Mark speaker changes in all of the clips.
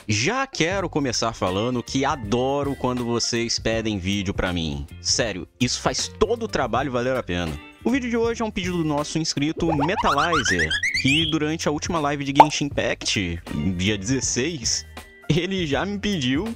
Speaker 1: Já quero começar falando que adoro quando vocês pedem vídeo pra mim. Sério, isso faz todo o trabalho valer a pena. O vídeo de hoje é um pedido do nosso inscrito Metalizer, que durante a última live de Genshin Impact, dia 16, ele já me pediu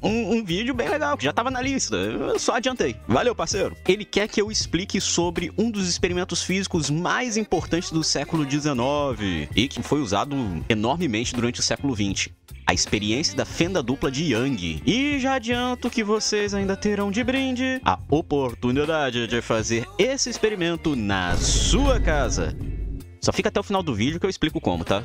Speaker 1: um vídeo bem legal, que já tava na lista, eu só adiantei. Valeu, parceiro! Ele quer que eu explique sobre um dos experimentos físicos mais importantes do século XIX e que foi usado enormemente durante o século XX. A experiência da fenda dupla de Yang. E já adianto que vocês ainda terão de brinde a oportunidade de fazer esse experimento na sua casa. Só fica até o final do vídeo que eu explico como, tá?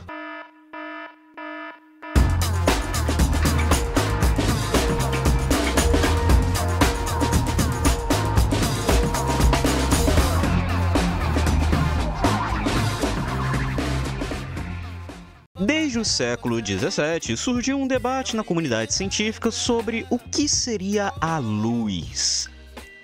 Speaker 1: Desde o século XVII, surgiu um debate na comunidade científica sobre o que seria a luz.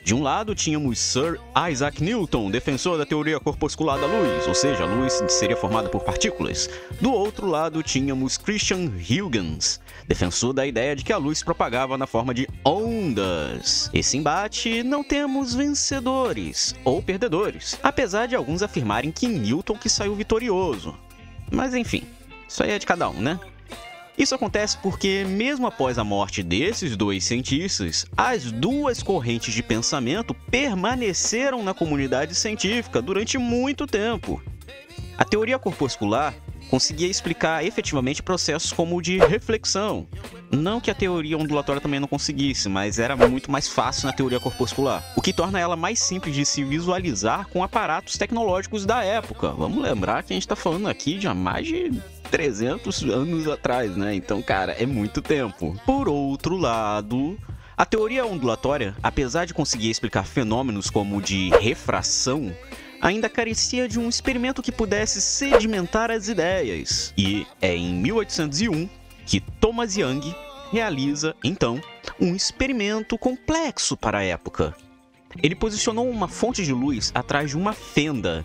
Speaker 1: De um lado, tínhamos Sir Isaac Newton, defensor da teoria corpuscular da luz, ou seja, a luz seria formada por partículas. Do outro lado, tínhamos Christian Huygens, defensor da ideia de que a luz se propagava na forma de ondas. Esse embate não temos vencedores ou perdedores, apesar de alguns afirmarem que Newton que saiu vitorioso. Mas enfim, isso aí é de cada um, né? Isso acontece porque, mesmo após a morte desses dois cientistas, as duas correntes de pensamento permaneceram na comunidade científica durante muito tempo. A teoria corpuscular conseguia explicar efetivamente processos como o de reflexão. Não que a teoria ondulatória também não conseguisse, mas era muito mais fácil na teoria corpuscular, o que torna ela mais simples de se visualizar com aparatos tecnológicos da época. Vamos lembrar que a gente está falando aqui de há mais de 300 anos atrás, né? Então, cara, é muito tempo. Por outro lado, a teoria ondulatória, apesar de conseguir explicar fenômenos como o de refração, ainda carecia de um experimento que pudesse sedimentar as ideias. E é em 1801 que Thomas Young realiza, então, um experimento complexo para a época. Ele posicionou uma fonte de luz atrás de uma fenda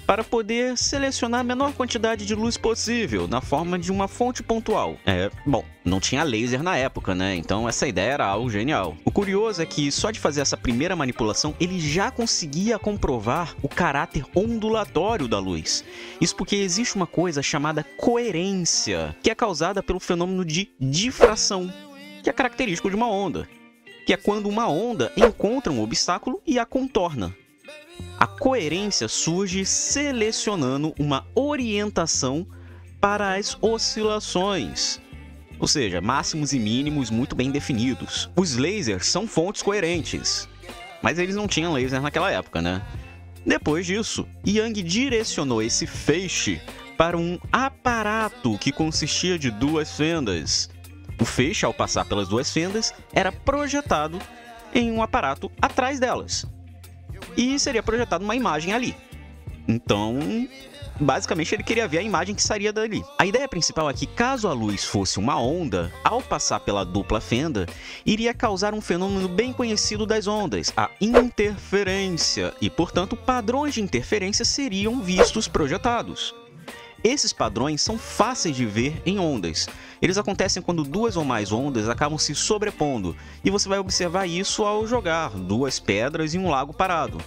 Speaker 1: para poder selecionar a menor quantidade de luz possível, na forma de uma fonte pontual. Bom, não tinha laser na época, né? Então essa ideia era algo genial. O curioso é que só de fazer essa primeira manipulação, ele já conseguia comprovar o caráter ondulatório da luz. Isso porque existe uma coisa chamada coerência, que é causada pelo fenômeno de difração, que é característico de uma onda, que é quando uma onda encontra um obstáculo e a contorna. A coerência surge selecionando uma orientação para as oscilações, ou seja, máximos e mínimos muito bem definidos. Os lasers são fontes coerentes, mas eles não tinham laser naquela época, né? Depois disso, Young direcionou esse feixe para um aparato que consistia de duas fendas. O feixe, ao passar pelas duas fendas, era projetado em um aparato atrás delas. E seria projetada uma imagem ali. Então, basicamente, ele queria ver a imagem que sairia dali. A ideia principal é que, caso a luz fosse uma onda, ao passar pela dupla fenda, iria causar um fenômeno bem conhecido das ondas, a interferência, e, portanto, padrões de interferência seriam vistos projetados. Esses padrões são fáceis de ver em ondas. Eles acontecem quando duas ou mais ondas acabam se sobrepondo, e você vai observar isso ao jogar duas pedras em um lago parado.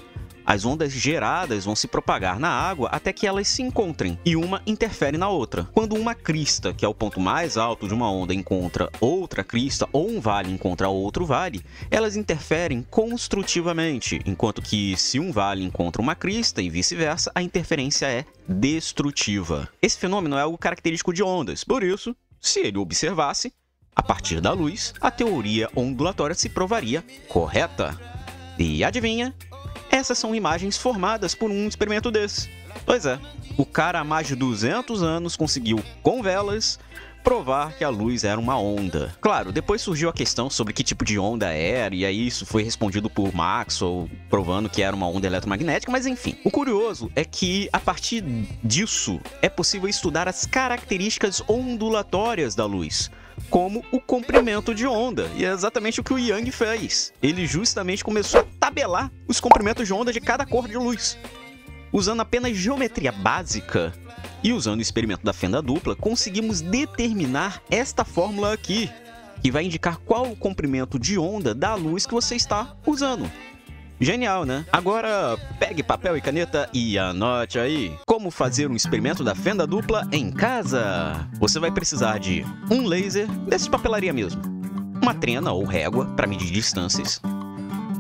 Speaker 1: As ondas geradas vão se propagar na água até que elas se encontrem, e uma interfere na outra. Quando uma crista, que é o ponto mais alto de uma onda, encontra outra crista, ou um vale encontra outro vale, elas interferem construtivamente, enquanto que se um vale encontra uma crista e vice-versa, a interferência é destrutiva. Esse fenômeno é algo característico de ondas, por isso, se ele observasse, a partir da luz, a teoria ondulatória se provaria correta. E adivinha? Essas são imagens formadas por um experimento desse. Pois é, o cara há mais de 200 anos conseguiu, com velas, provar que a luz era uma onda. Claro, depois surgiu a questão sobre que tipo de onda era, e aí isso foi respondido por Maxwell, provando que era uma onda eletromagnética, mas enfim. O curioso é que, a partir disso, é possível estudar as características ondulatórias da luz, como o comprimento de onda, e é exatamente o que o Young fez. Ele justamente começou a tabelar os comprimentos de onda de cada cor de luz. Usando apenas geometria básica, E usando o experimento da fenda dupla, conseguimos determinar esta fórmula aqui, que vai indicar qual o comprimento de onda da luz que você está usando. Genial, né? Agora, pegue papel e caneta e anote aí como fazer um experimento da fenda dupla em casa. Você vai precisar de um laser, desse de papelaria mesmo, uma trena ou régua para medir distâncias,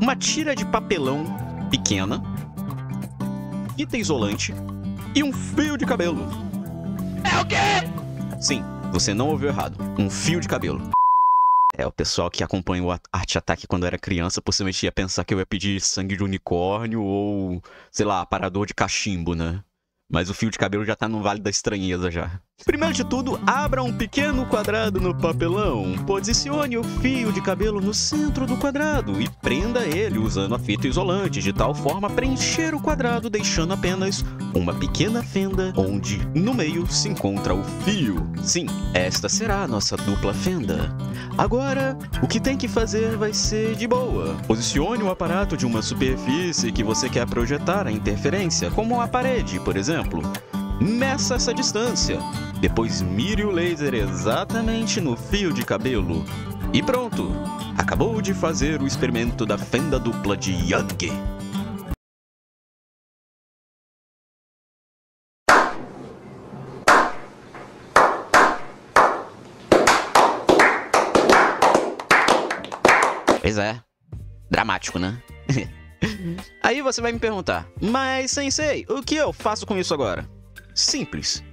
Speaker 1: uma tira de papelão pequena, fita isolante e um fio de cabelo. É o quê? Sim, você não ouviu errado. Um fio de cabelo. O pessoal que acompanha o Arte Ataque quando era criança possivelmente ia pensar que eu ia pedir sangue de unicórnio ou, sei lá, aparador de cachimbo, né? Mas o fio de cabelo já tá no Vale da Estranheza já. Primeiro de tudo, abra um pequeno quadrado no papelão. Posicione o fio de cabelo no centro do quadrado e prenda ele usando a fita isolante, de tal forma a preencher o quadrado, deixando apenas uma pequena fenda onde, no meio, se encontra o fio. Sim, esta será a nossa dupla fenda. Agora, o que tem que fazer vai ser de boa. Posicione o aparato de uma superfície que você quer projetar a interferência, como a parede, por exemplo. Meça essa distância. Depois mire o laser exatamente no fio de cabelo. E pronto! Acabou de fazer o experimento da fenda dupla de Young. Pois é. Dramático, né? Aí você vai me perguntar, mas Sensei, o que eu faço com isso agora? Simples.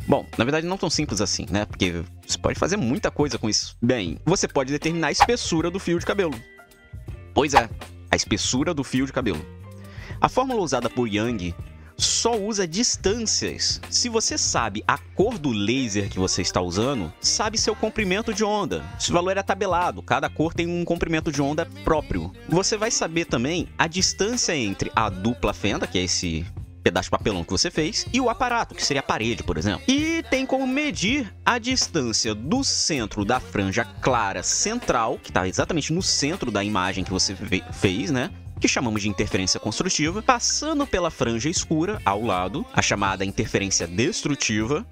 Speaker 1: Bom, na verdade não tão simples assim, né? Porque você pode fazer muita coisa com isso. Bem, você pode determinar a espessura do fio de cabelo. Pois é, a espessura do fio de cabelo. A fórmula usada por Young só usa distâncias. Se você sabe a cor do laser que você está usando, sabe seu comprimento de onda. Esse valor é tabelado, cada cor tem um comprimento de onda próprio. Você vai saber também a distância entre a dupla fenda, que é esse pedaço de papelão que você fez, e o aparato, que seria a parede, por exemplo. E tem como medir a distância do centro da franja clara central, que está exatamente no centro da imagem que você fez, né? Que chamamos de interferência construtiva, passando pela franja escura ao lado, a chamada interferência destrutiva,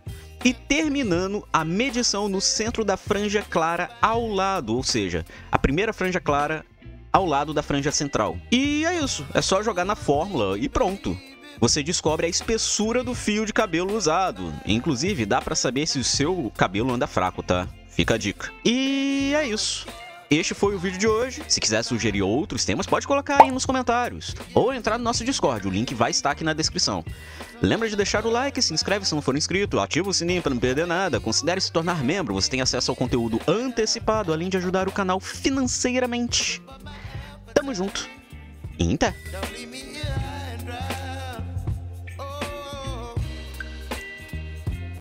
Speaker 1: e terminando a medição no centro da franja clara ao lado, ou seja, a primeira franja clara ao lado da franja central. E é isso, é só jogar na fórmula e pronto. Você descobre a espessura do fio de cabelo usado. Inclusive, dá pra saber se o seu cabelo anda fraco, tá? Fica a dica. E é isso. Este foi o vídeo de hoje. Se quiser sugerir outros temas, pode colocar aí nos comentários. Ou entrar no nosso Discord, o link vai estar aqui na descrição. Lembra de deixar o like, se inscreve se não for inscrito, ativa o sininho para não perder nada, considere se tornar membro, você tem acesso ao conteúdo antecipado, além de ajudar o canal financeiramente. Tamo junto. E até!